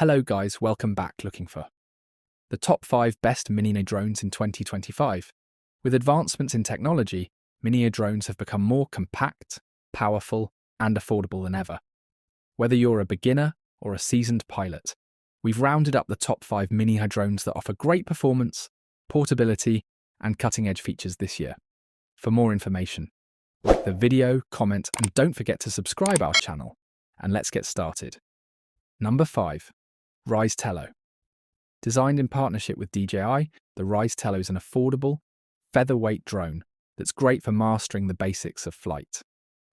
Hello guys, welcome back looking for the top 5 best mini drones in 2025. With advancements in technology, mini drones have become more compact, powerful, and affordable than ever. Whether you're a beginner or a seasoned pilot, we've rounded up the top 5 mini drones that offer great performance, portability, and cutting-edge features this year. For more information, like the video, comment, and don't forget to subscribe our channel. And let's get started. Number 5. Ryze Tello. Designed in partnership with DJI, the Ryze Tello is an affordable, featherweight drone that's great for mastering the basics of flight.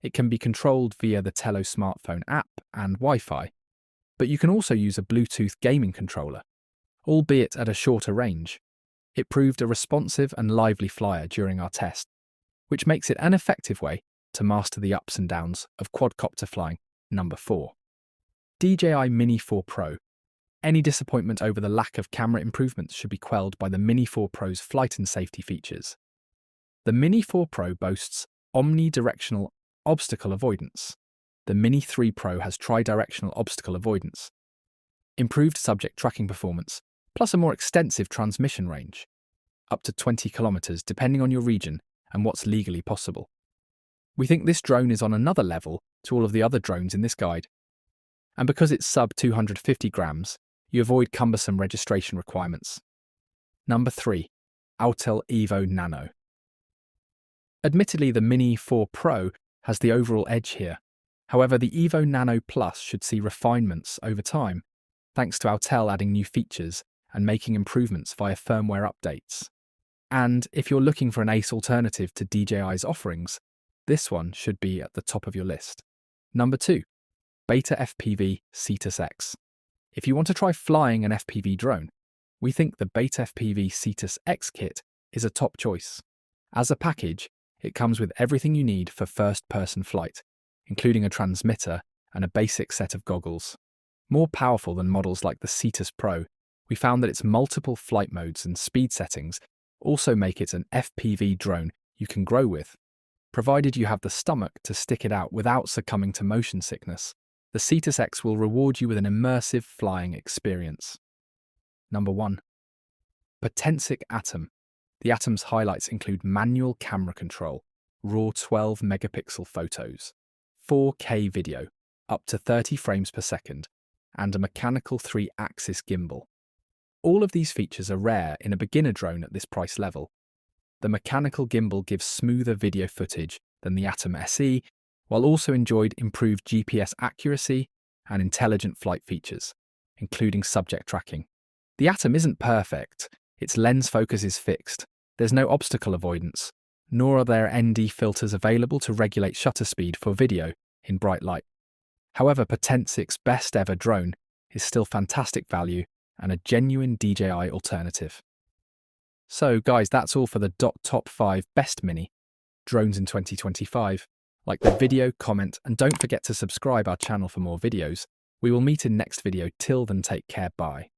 It can be controlled via the Tello smartphone app and Wi-Fi, but you can also use a Bluetooth gaming controller, albeit at a shorter range. It proved a responsive and lively flyer during our test, which makes it an effective way to master the ups and downs of quadcopter flying. Number 4. DJI Mini 4 Pro. Any disappointment over the lack of camera improvements should be quelled by the Mini 4 Pro's flight and safety features. The Mini 4 Pro boasts omnidirectional obstacle avoidance. The Mini 3 Pro has tri-directional obstacle avoidance, improved subject tracking performance, plus a more extensive transmission range, up to 20 kilometers depending on your region and what's legally possible. We think this drone is on another level to all of the other drones in this guide. And because it's sub 250 grams, you avoid cumbersome registration requirements. Number 3. Autel Evo Nano. Admittedly, the Mini 4 Pro has the overall edge here. However, the Evo Nano Plus should see refinements over time, thanks to Autel adding new features and making improvements via firmware updates. And if you're looking for an ace alternative to DJI's offerings, this one should be at the top of your list. Number 2. Beta FPV Cetus X. If you want to try flying an FPV drone, we think the Beta FPV Cetus X kit is a top choice. As a package, it comes with everything you need for first-person flight, including a transmitter and a basic set of goggles. More powerful than models like the Cetus Pro, we found that its multiple flight modes and speed settings also make it an FPV drone you can grow with. Provided you have the stomach to stick it out without succumbing to motion sickness, the Cetus X will reward you with an immersive flying experience. Number 1. Potensic Atom. The Atom's highlights include manual camera control, raw 12 megapixel photos, 4K video, up to 30 frames per second, and a mechanical 3-axis gimbal. All of these features are rare in a beginner drone at this price level. The mechanical gimbal gives smoother video footage than the Atom SE, while also enjoyed improved GPS accuracy and intelligent flight features, including subject tracking. The Atom isn't perfect, its lens focus is fixed, there's no obstacle avoidance, nor are there ND filters available to regulate shutter speed for video in bright light. However, Potensic's best ever drone is still fantastic value and a genuine DJI alternative. So guys, that's all for the top 5 best mini drones in 2025. Like the video, comment, and don't forget to subscribe our channel for more videos. We will meet in next video. Till then, take care. Bye.